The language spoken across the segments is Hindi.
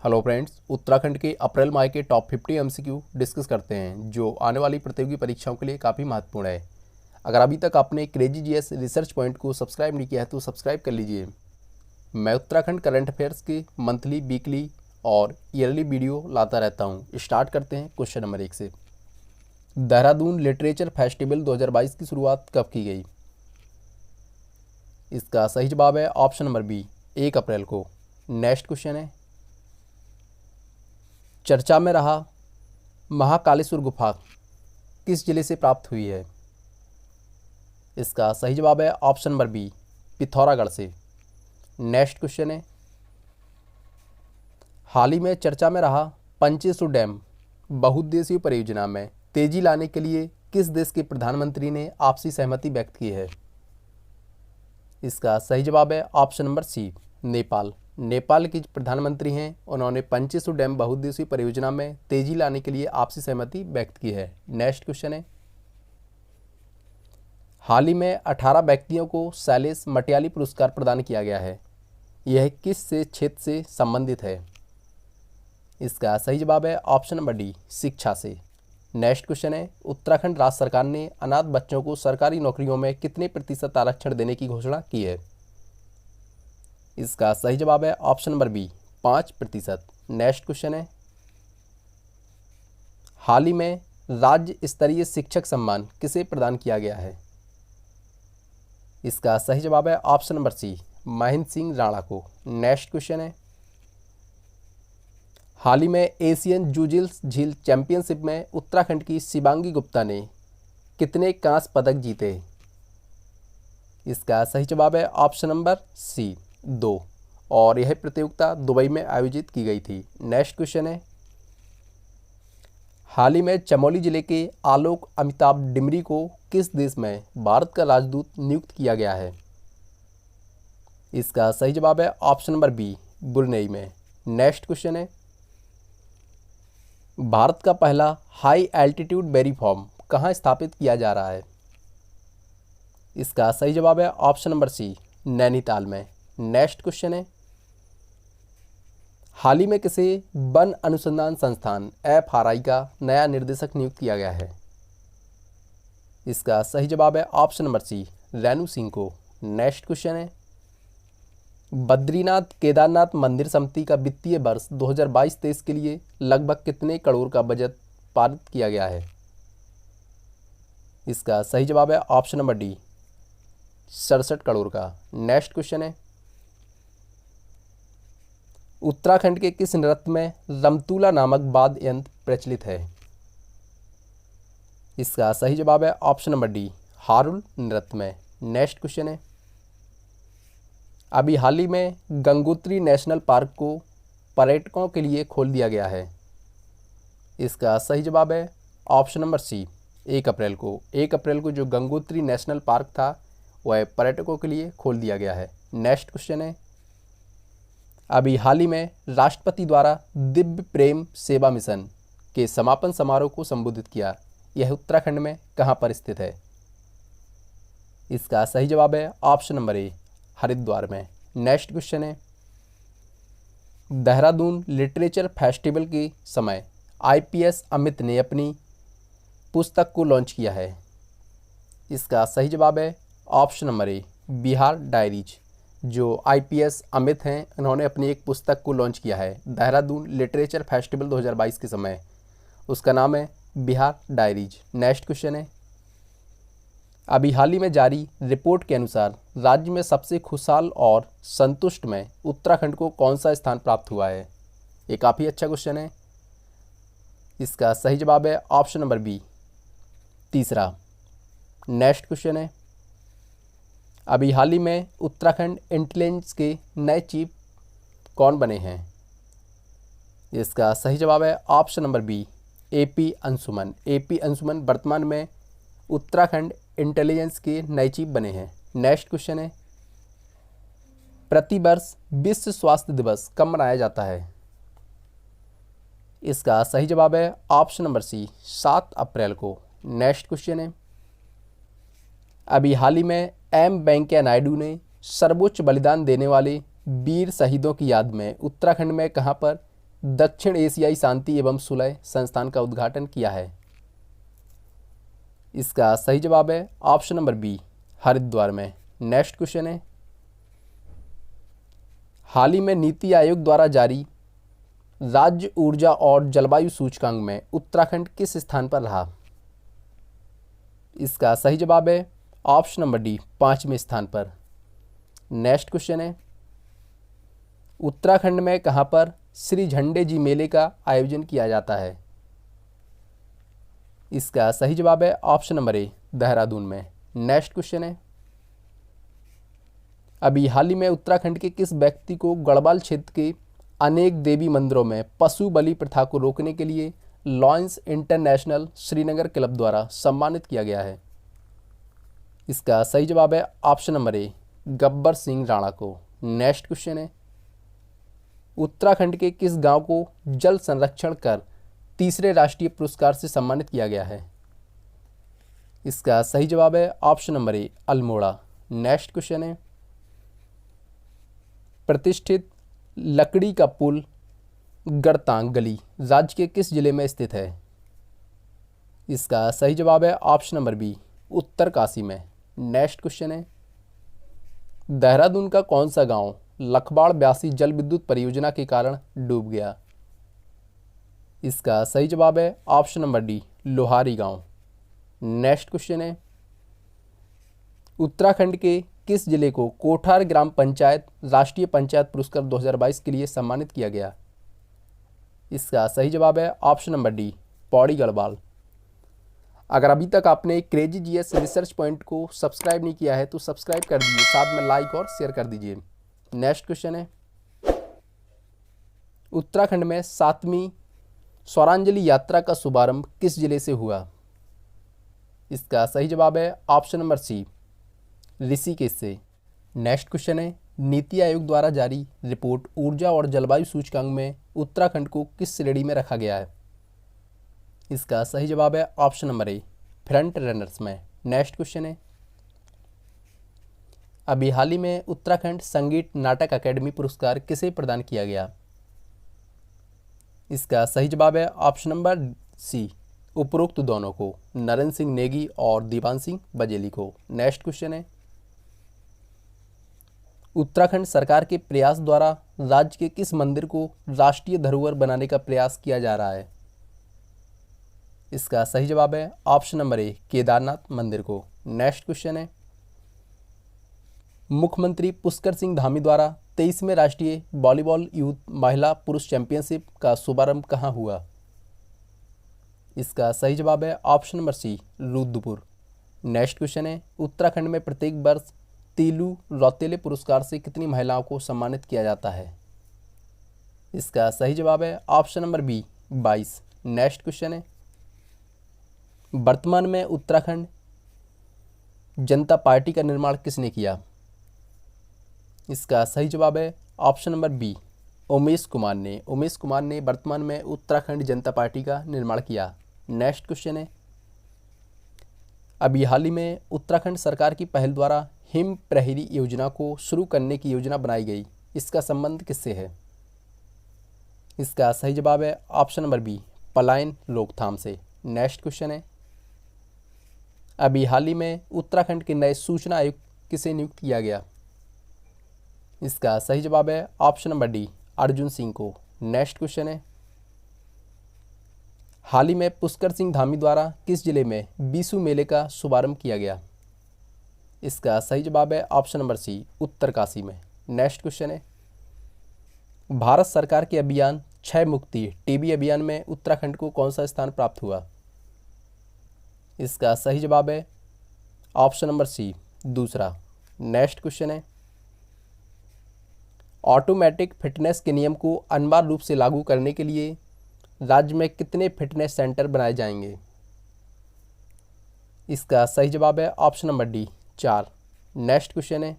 हेलो फ्रेंड्स, उत्तराखंड के अप्रैल माह के टॉप 50 एमसीक्यू डिस्कस करते हैं जो आने वाली प्रतियोगी परीक्षाओं के लिए काफ़ी महत्वपूर्ण है। अगर अभी तक आपने क्रेजी जीएस रिसर्च पॉइंट को सब्सक्राइब नहीं किया है तो सब्सक्राइब कर लीजिए। मैं उत्तराखंड करंट अफेयर्स के मंथली, वीकली और ईयरली वीडियो लाता रहता हूँ। स्टार्ट करते हैं क्वेश्चन नंबर 1 से। देहरादून लिटरेचर फेस्टिवल 2022 की शुरुआत कब की गई? इसका सही जवाब है ऑप्शन नंबर बी, 1 अप्रैल को। नेक्स्ट क्वेश्चन है, चर्चा में रहा महाकालेश्वर गुफा किस जिले से प्राप्त हुई है? इसका सही जवाब है ऑप्शन नंबर बी, पिथौरागढ़ से। नेक्स्ट क्वेश्चन है, हाल ही में चर्चा में रहा पंचेश्वर डैम बहुउद्देशीय परियोजना में तेजी लाने के लिए किस देश के प्रधानमंत्री ने आपसी सहमति व्यक्त की है? इसका सही जवाब है option number C, Nepal. Nepal के प्रधानमंत्री हैं, उन्होंने पंचेश्वर डैम बहुउद्देशीय परियोजना में तेजी लाने के लिए आपसी सहमति व्यक्त की है। नेक्स्ट क्वेश्चन है, हाल ही में 18 व्यक्तियों को शैलेश मटियाली पुरस्कार प्रदान किया गया है। यह किस से क्षेत्र से संबंधित है? इसका सही जवाब है ऑप्शन नंबर डी, शिक्षा से। नेक्स्ट क्वेश्चन है, उत्तराखंड राज्य सरकार ने अनाथ बच्चों को सरकारी नौकरियों में कितने प्रतिशत आरक्षण देने की घोषणा की है? इसका सही जवाब है option number B, 5%। Next question है, हाल ही में राज्य स्तरीय शिक्षक सम्मान किसे प्रदान किया गया है? इसका सही जवाब है option number C, Mahendra Singh Rana को। नेक्स्ट क्वेश्चन है, हाल ही में एशियन जूजिल्स झील चैंपियनशिप में उत्तराखंड की शिवांगी गुप्ता ने कितने कांस्य पदक जीते? इसका सही जवाब है ऑप्शन नंबर सी, 2, और यह प्रतियोगिता दुबई में आयोजित की गई थी। नेक्स्ट क्वेश्चन है, हाल ही में चमोली जिले के आलोक अमिताभ डिमरी को किस देश में भारत का राजदूत नियुक्त किया गया है? इसका सही जवाब है ऑप्शन नंबर बी, ब्रुनेई में। नेक्स्ट क्वेश्चन है, भारत का पहला हाई एल्टीट्यूड डेयरी फार्म कहाँ स्थापित किया जा रहा है? इसका सही जवाब है ऑप्शन नंबर सी, नैनीताल में। नेक्स्ट क्वेश्चन है, हाल ही में किसे वन अनुसंधान संस्थान FRI का नया निर्देशक नियुक्त किया गया है? इसका सही जवाब है option number C, Renu Singh को। नेक्स्ट क्वेश्चन है, बद्रीनाथ केदारनाथ मंदिर समिति का वित्तीय वर्ष 2022-23 के लिए लगभग कितने करोड़ का बजट पारित किया गया है? इसका सही जवाब है ऑप्शन नंबर डी, 67 करोड़ का। नेक्स्ट क्वेश्चन है, उत्तराखंड के किस नृत्य में रमतूला नामक वाद्य यंत्र प्रचलित है? इसका सही जवाब है ऑप्शन नंबर डी, हारुल नृत्य में। नेक्स्ट क्वेश्चन है, अभी हाल ही में गंगोत्री नेशनल पार्क को पर्यटकों के लिए खोल दिया गया है। इसका सही जवाब है ऑप्शन नंबर सी, 1 अप्रैल को। 1 अप्रैल को जो गंगोत्री नेशनल पार्क था वह पर्यटकों के लिए खोल दिया गया है। नेक्स्ट क्वेश्चन है, अभी हाल ही में राष्ट्रपति द्वारा दिव्य प्रेम सेवा मिशन के समापन समारोह को संबोधित किया, यह उत्तराखंड में कहाँ पर स्थित है? इसका सही जवाब है ऑप्शन नंबर ए, हरिद्वार में। नेक्स्ट क्वेश्चन है, देहरादून लिटरेचर फेस्टिवल के समय IPS अमित ने अपनी पुस्तक को लॉन्च किया है। इसका सही जवाब है ऑप्शन नंबर ए, बिहार डायरीज। जो IPS अमित हैं, उन्होंने अपनी एक पुस्तक को लॉन्च किया है देहरादून लिटरेचर फेस्टिवल 2022 के समय। उसका नाम है बिहार डायरीज। नेक्स्ट क्वेश्चन है, अभी हाल ही में जारी रिपोर्ट के अनुसार राज्य में सबसे खुशहाल और संतुष्ट में उत्तराखंड को कौन सा स्थान प्राप्त हुआ है? ये काफ़ी अच्छा क्वेश्चन है। इसका सही जवाब है option number B, 3। Next question है, अभी हाल ही में उत्तराखंड इंटेलिजेंस के नए चीफ कौन बने हैं? इसका सही जवाब है option number B, AP Anshuman. AP Anshuman वर्तमान में उत्तराखंड इंटेलिजेंस के नए चीफ बने हैं। नेक्स्ट क्वेश्चन है, प्रतिवर्ष विश्व स्वास्थ्य दिवस कब मनाया जाता है? इसका सही जवाब है ऑप्शन नंबर सी, 7 अप्रैल को। नेक्स्ट क्वेश्चन है, अभी हाल ही में M वेंकैया नायडू ने सर्वोच्च बलिदान देने वाले वीर शहीदों की याद में उत्तराखंड में कहाँ पर दक्षिण एशियाई शांति एवं सुलह संस्थान का उद्घाटन किया है? इसका सही जवाब है ऑप्शन नंबर बी, हरिद्वार में। नेक्स्ट क्वेश्चन है, हाल ही में नीति आयोग द्वारा जारी राज्य ऊर्जा और जलवायु सूचकांक में उत्तराखंड किस स्थान पर रहा? इसका सही जवाब है ऑप्शन नंबर डी, 5वें स्थान पर। नेक्स्ट क्वेश्चन है, उत्तराखंड में कहां पर श्री झंडे जी मेले का आयोजन किया जाता है? इसका सही जवाब है ऑप्शन नंबर ए, देहरादून में। नेक्स्ट क्वेश्चन है, अभी हाल ही में उत्तराखंड के किस व्यक्ति को गढ़वाल क्षेत्र के अनेक देवी मंदिरों में पशु बलि प्रथा को रोकने के लिए लॉयंस इंटरनेशनल श्रीनगर क्लब द्वारा सम्मानित किया गया है? इसका सही जवाब है option number A, Gabbar Singh Rana को। नेक्स्ट क्वेश्चन है, उत्तराखंड के किस गांव को जल संरक्षण कर तीसरे राष्ट्रीय पुरस्कार से सम्मानित किया गया है? इसका सही जवाब है ऑप्शन नंबर ए, अल्मोड़ा। नेक्स्ट क्वेश्चन है, प्रतिष्ठित लकड़ी का पुल गढ़तांग गली राज्य के किस जिले में स्थित है? इसका सही जवाब है ऑप्शन नंबर बी, उत्तरकाशी में। नेक्स्ट क्वेश्चन है, देहरादून का कौन सा गांव लखबाड़ ब्यासी जल विद्युत परियोजना के कारण डूब गया? इसका सही जवाब है ऑप्शन नंबर डी, लोहारी गांव। नेक्स्ट क्वेश्चन है, उत्तराखंड के किस जिले को कोठार ग्राम पंचायत राष्ट्रीय पंचायत पुरस्कार 2022 के लिए सम्मानित किया गया? इसका सही जवाब है option number D, Pauri Garhwal. अगर अभी तक आपने क्रेजी जीएस रिसर्च पॉइंट को सब्सक्राइब नहीं किया है तो सब्सक्राइब कर दीजिए, साथ में लाइक और शेयर कर दीजिए। नेक्स्ट क्वेश्चन है, उत्तराखंड में 7वीं स्वरांजलि यात्रा का शुभारंभ किस जिले से हुआ? इसका सही जवाब है ऑप्शन नंबर सी, ऋषिकेश से। नेक्स्ट क्वेश्चन है, नीति आयोग द्वारा जारी रिपोर्ट ऊर्जा और जलवायु सूचकांक में उत्तराखंड को किस श्रेणी में रखा गया है? इसका सही जवाब है ऑप्शन नंबर ए, फ्रंट रनर्स में। नेक्स्ट क्वेश्चन है, अभी हाल ही में उत्तराखंड संगीत नाटक अकेडमी पुरस्कार किसे प्रदान किया गया? इसका सही जवाब है ऑप्शन नंबर सी, उपरोक्त दोनों को, नरेंद्र सिंह नेगी और दीवान सिंह बजेली को। नेक्स्ट क्वेश्चन है, उत्तराखंड सरकार के प्रयास द्वारा राज्य के किस मंदिर को राष्ट्रीय धरोहर बनाने का प्रयास किया जा रहा है? इसका सही जवाब है ऑप्शन नंबर ए, केदारनाथ मंदिर को। नेक्स्ट क्वेश्चन है, मुख्यमंत्री पुष्कर सिंह धामी द्वारा 23वें राष्ट्रीय वॉलीबॉल यूथ महिला पुरुष चैंपियनशिप का शुभारंभ कहाँ हुआ? इसका सही जवाब है option number C, Rudrapur. Next question है, उत्तराखंड में प्रत्येक वर्ष तीलू रौतेले पुरस्कार से कितनी महिलाओं को सम्मानित किया जाता है? इसका सही जवाब है option number B, 22। Next question है, वर्तमान में उत्तराखंड जनता पार्टी का निर्माण किसने किया? इसका सही जवाब है option number B, Umesh Kumar ने। उमेश कुमार ने वर्तमान में उत्तराखंड जनता पार्टी का निर्माण किया। नेक्स्ट क्वेश्चन है, अभी हाल ही में उत्तराखंड सरकार की पहल द्वारा हिम प्रहरी योजना को शुरू करने की योजना बनाई गई, इसका संबंध किससे है? इसका सही जवाब है ऑप्शन नंबर बी, पलायन रोकथाम से। नेक्स्ट क्वेश्चन है, अभी हाल ही में उत्तराखंड के नए सूचना आयुक्त किसे नियुक्त किया गया? इसका सही जवाब है option number D, Arjun Singh को। नेक्स्ट क्वेश्चन है, हाल ही में पुष्कर सिंह धामी द्वारा किस जिले में बीसू मेले का शुभारंभ किया गया? इसका सही जवाब है ऑप्शन नंबर सी, उत्तरकाशी में। नेक्स्ट क्वेश्चन है, भारत सरकार के अभियान क्षय मुक्ति टीबी अभियान में उत्तराखंड को कौन सा स्थान प्राप्त हुआ? इसका सही जवाब है ऑप्शन नंबर सी, दूसरा। नेक्स्ट क्वेश्चन है, ऑटोमेटिक फिटनेस के नियम को अनिवार्य रूप से लागू करने के लिए राज्य में कितने फिटनेस सेंटर बनाए जाएंगे? इसका सही जवाब है option number D, 4। Next question है,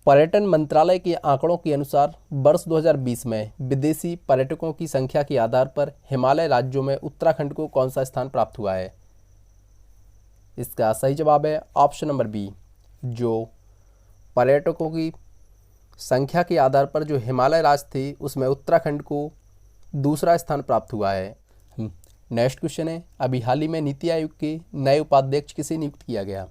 पर्यटन मंत्रालय के आंकड़ों के अनुसार वर्ष 2020 में विदेशी पर्यटकों की संख्या के आधार पर हिमालय राज्यों में उत्तराखंड को कौन सा स्थान प्राप्त हुआ है? इसका सही जवाब है ऑप्शन नंबर बी, जो पर्यटकों की संख्या के आधार पर जो हिमालय राज्य थे उसमें उत्तराखंड को दूसरा स्थान प्राप्त हुआ है। नेक्स्ट क्वेश्चन है, अभी हाल ही में नीति आयोग के नए उपाध्यक्ष किसे नियुक्त किया गया?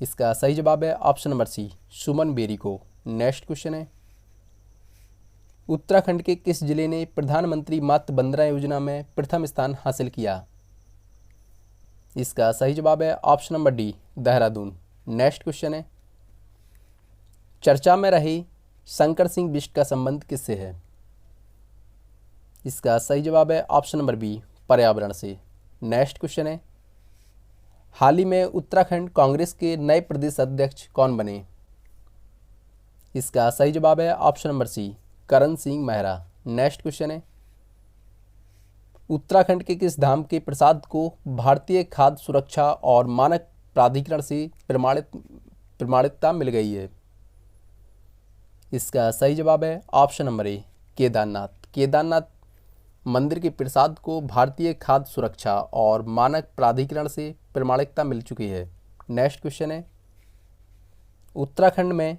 इसका सही जवाब है ऑप्शन नंबर सी, सुमन बेरी को। नेक्स्ट क्वेश्चन है, उत्तराखंड के किस जिले ने प्रधानमंत्री मातृ वंदना योजना में प्रथम स्थान हासिल किया? इसका सही जवाब है option number D, Dehradun. Next question है, चर्चा में रहे शंकर सिंह बिष्ट का संबंध किससे है? इसका सही जवाब है ऑप्शन नंबर बी, पर्यावरण से। नेक्स्ट क्वेश्चन है, हाल ही में उत्तराखंड कांग्रेस के नए प्रदेश अध्यक्ष कौन बने? इसका सही जवाब है ऑप्शन नंबर सी, करण सिंह मेहरा। नेक्स्ट क्वेश्चन है, उत्तराखंड के किस धाम के प्रसाद को भारतीय खाद्य सुरक्षा और मानक प्राधिकरण से प्रमाणिकता मिल गई है? इसका सही जवाब है ऑप्शन नंबर ए, केदारनाथ। केदारनाथ मंदिर के प्रसाद को भारतीय खाद्य सुरक्षा और मानक प्राधिकरण से प्रमाणिकता मिल चुकी है। नेक्स्ट क्वेश्चन है, उत्तराखंड में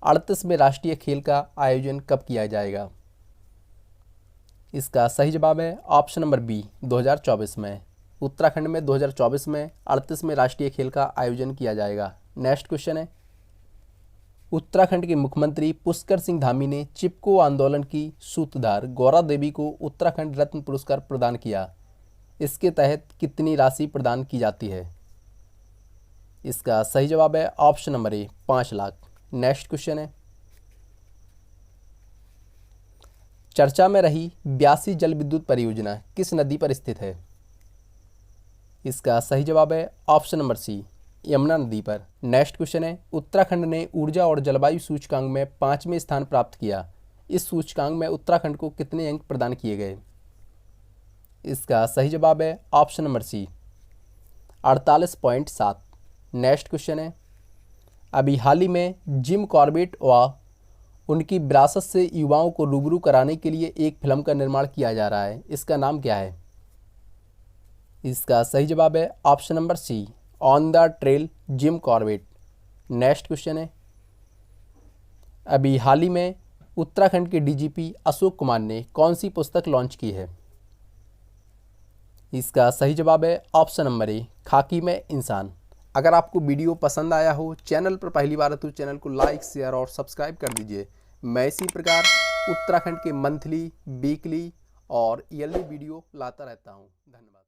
38वें राष्ट्रीय खेल का आयोजन कब किया जाएगा? इसका सही जवाब है ऑप्शन नंबर बी, 2024 में। उत्तराखंड में 2024 में 38वें राष्ट्रीय खेल का आयोजन किया जाएगा। नेक्स्ट क्वेश्चन है, उत्तराखंड के मुख्यमंत्री पुष्कर सिंह धामी ने चिपको आंदोलन की सूत्रधार गौरा देवी को उत्तराखंड रत्न पुरस्कार प्रदान किया। इसके तहत कितनी राशि प्रदान की जाती है? इसका सही जवाब है ऑप्शन नंबर ए, 5 लाख। नेक्स्ट क्वेश्चन है, चर्चा में रही ब्यासी जल विद्युत परियोजना किस नदी पर स्थित है? इसका सही जवाब है ऑप्शन नंबर सी, यमुना नदी पर। नेक्स्ट क्वेश्चन है, उत्तराखंड ने ऊर्जा और जलवायु सूचकांक में 5वें स्थान प्राप्त किया। इस सूचकांक में उत्तराखंड को कितने अंक प्रदान किए गए? इसका सही जवाब है option number C, 48.7। Next question है, अभी हाल ही में जिम कॉर्बेट व उनकी विरासत से युवाओं को रूबरू कराने के लिए एक फिल्म का निर्माण किया जा रहा है। इसका नाम क्या है? इसका सही जवाब है option number C, on the trail Jim Corbett. Next question है, अभी हाल ही में उत्तराखंड के डीजीपी अशोक कुमार ने कौन सी पुस्तक लॉन्च की है? इसका सही जवाब है ऑप्शन नंबर ए, खाकी में इंसान। अगर आपको वीडियो पसंद आया हो, चैनल पर पहली बार है तो चैनल को लाइक, शेयर और सब्सक्राइब कर दीजिए। मैं इसी प्रकार उत्तराखंड के मंथली, वीकली और ईयरली वीडियो लाता रहता हूँ। धन्यवाद।